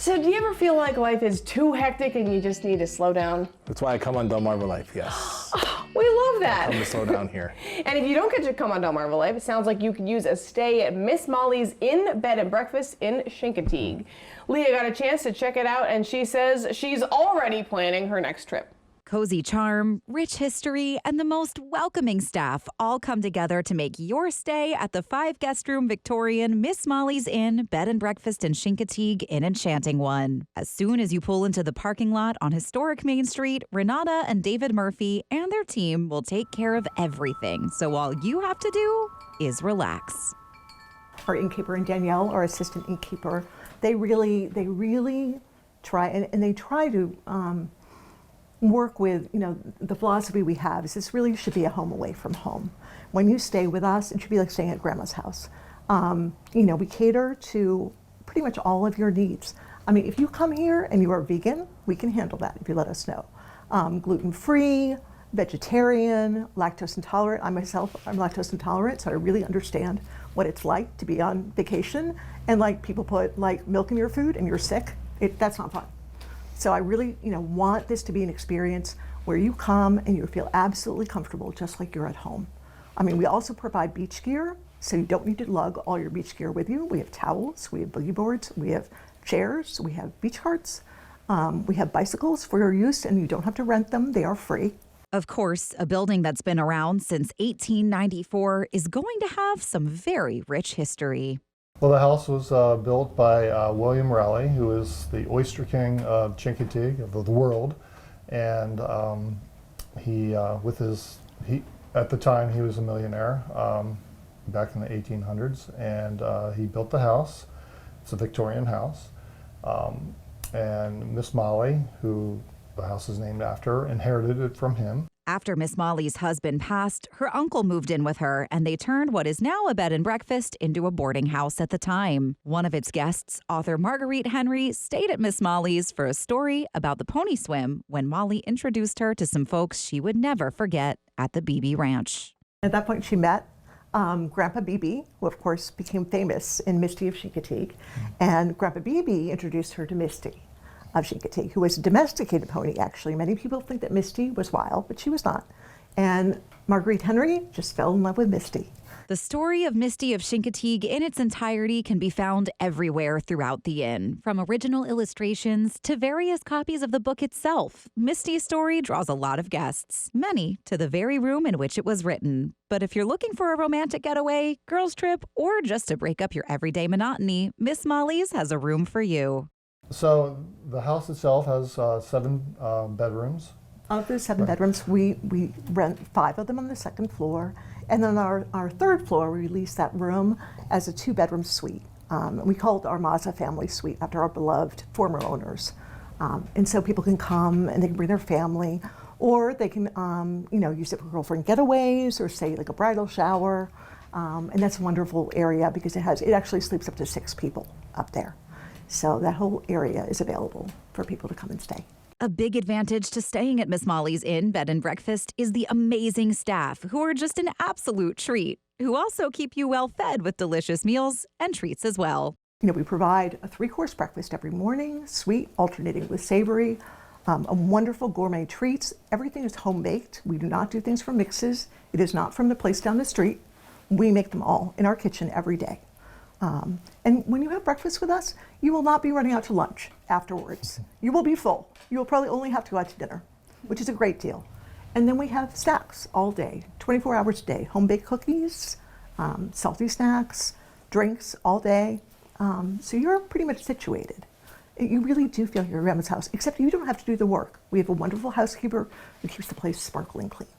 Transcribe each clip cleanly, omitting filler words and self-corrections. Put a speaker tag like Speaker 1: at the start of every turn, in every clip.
Speaker 1: So do you ever feel like life is too hectic and you just need to slow down?
Speaker 2: That's why I come on DelmarvaLife, yes.
Speaker 1: We love that.
Speaker 2: Come to slow down here.
Speaker 1: And if you don't get to come on DelmarvaLife, it sounds like you could use a stay at Miss Molly's Inn Bed and Breakfast in Chincoteague. Leah got a chance to check it out, and she says she's already planning her next trip.
Speaker 3: Cozy charm, rich history, and the most welcoming staff all come together to make your stay at the 5-guest-room Victorian Miss Molly's Inn Bed and Breakfast in Chincoteague an enchanting one. As soon as you pull into the parking lot on historic Main Street, Renata and David Murphy and their team will take care of everything. So all you have to do is relax.
Speaker 4: Our innkeeper and Danielle, our assistant innkeeper, they really try, and they try to work with, the philosophy we have is this really should be a home away from home. When you stay with us, it should be like staying at grandma's house. We cater to pretty much all of your needs. I mean, if you come here and you are vegan, we can handle that if you let us know. Gluten-free, vegetarian, lactose intolerant. I'm lactose intolerant, so I really understand what it's like to be on vacation and people put milk in your food and you're sick. That's not fun. So I really, want this to be an experience where you come and you feel absolutely comfortable, just like you're at home. I mean, we also provide beach gear, so you don't need to lug all your beach gear with you. We have towels, we have boogie boards, we have chairs, we have beach carts, we have bicycles for your use, and you don't have to rent them. They are free.
Speaker 3: Of course, a building that's been around since 1894 is going to have some very rich history.
Speaker 5: Well, the house was built by William Raleigh, who is the Oyster King of Chincoteague, of the world. And at the time, he was a millionaire back in the 1800s. And he built the house. It's a Victorian house. And Miss Molly, who the house is named after, inherited it from him.
Speaker 3: After Miss Molly's husband passed, her uncle moved in with her, and they turned what is now a bed and breakfast into a boarding house at the time. One of its guests, author Marguerite Henry, stayed at Miss Molly's for a story about the pony swim when Molly introduced her to some folks she would never forget at the Beebe Ranch.
Speaker 4: At that point, she met Grandpa Beebe, who of course became famous in Misty of Chincoteague, and Grandpa Beebe introduced her to Misty of Chincoteague, who was a domesticated pony, actually. Many people think that Misty was wild, but she was not. And Marguerite Henry just fell in love with Misty.
Speaker 3: The story of Misty of Chincoteague in its entirety can be found everywhere throughout the inn, from original illustrations to various copies of the book itself. Misty's story draws a lot of guests, many to the very room in which it was written. But if you're looking for a romantic getaway, girls' trip, or just to break up your everyday monotony, Miss Molly's has a room for you.
Speaker 5: So the house itself has 7 bedrooms.
Speaker 4: Of the 7 bedrooms, we rent 5 of them on the second floor. And then our third floor, we lease that room as a 2-bedroom suite. We call it our Mazza family suite after our beloved former owners. And so people can come and they can bring their family, or they can use it for girlfriend getaways or say like a bridal shower. And that's a wonderful area because it actually sleeps up to 6 people up there. So that whole area is available for people to come and stay.
Speaker 3: A big advantage to staying at Miss Molly's Inn Bed and Breakfast is the amazing staff, who are just an absolute treat, who also keep you well fed with delicious meals and treats as well.
Speaker 4: We provide a 3-course breakfast every morning, sweet, alternating with savory, a wonderful gourmet treats. Everything is home baked. We do not do things from mixes. It is not from the place down the street. We make them all in our kitchen every day. And when you have breakfast with us, you will not be running out to lunch afterwards. You will be full. You will probably only have to go out to dinner, which is a great deal. And then we have snacks all day, 24 hours a day, home-baked cookies, salty snacks, drinks all day. So you're pretty much situated. You really do feel you're at grandma's house, except you don't have to do the work. We have a wonderful housekeeper who keeps the place sparkling clean.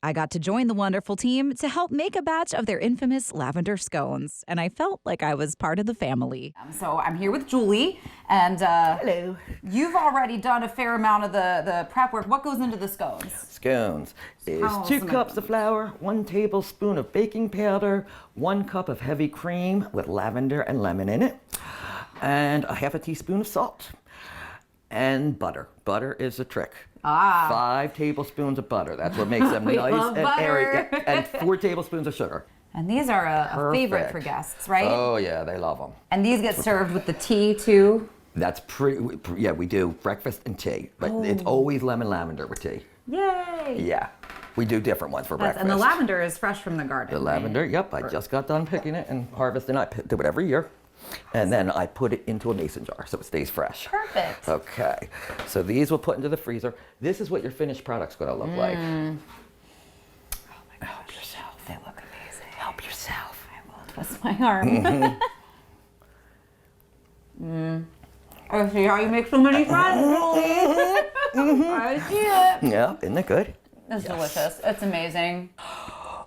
Speaker 3: I got to join the wonderful team to help make a batch of their infamous lavender scones, and I felt like I was part of the family.
Speaker 6: So I'm here with Julie, and
Speaker 4: hello.
Speaker 6: You've already done a fair amount of the prep work. What goes into the scones?
Speaker 7: Scones is 2 cups of flour, 1 tablespoon of baking powder, 1 cup of heavy cream with lavender and lemon in it, and a half a teaspoon of salt, and butter. Butter is the trick. 5 tablespoons of butter. That's what makes them nice and airy. And 4 tablespoons of sugar.
Speaker 6: And these are a favorite for guests, right?
Speaker 7: Oh yeah, they love them.
Speaker 6: And these get served with the tea too?
Speaker 7: That's pretty, yeah, we do breakfast and tea, but it's always lemon lavender with tea.
Speaker 6: Yay!
Speaker 7: Yeah, we do different ones for breakfast.
Speaker 6: And the lavender is fresh from the garden.
Speaker 7: The lavender, yep, I just got done picking it and harvesting. I do it every year. And then I put it into a mason jar so it stays fresh.
Speaker 6: Perfect.
Speaker 7: Okay, so these we'll put into the freezer. This is what your finished product's gonna look like.
Speaker 6: Oh my gosh. Help yourself. They look amazing.
Speaker 7: Help yourself.
Speaker 6: I will twist my arm. I see how you make so many friends, Julie. I see it.
Speaker 7: Yeah, isn't that good?
Speaker 6: It's delicious. It's amazing.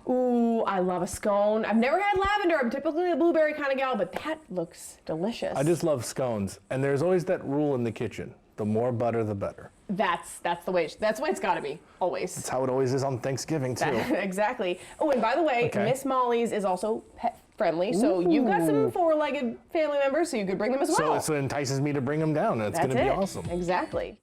Speaker 1: Ooh, I love a scone. I've never had lavender. I'm typically a blueberry kind of gal, but that looks delicious.
Speaker 2: I just love scones. And there's always that rule in the kitchen. The more butter, the better.
Speaker 1: That's the way it's got to be, always.
Speaker 2: That's how it always is on Thanksgiving, too.
Speaker 1: Exactly. Oh, and by the way,
Speaker 2: Okay.
Speaker 1: Miss Molly's is also pet friendly, so you've got some four-legged family members, so you could bring them as well.
Speaker 2: So it entices me to bring them down. It's going to be awesome.
Speaker 1: Exactly.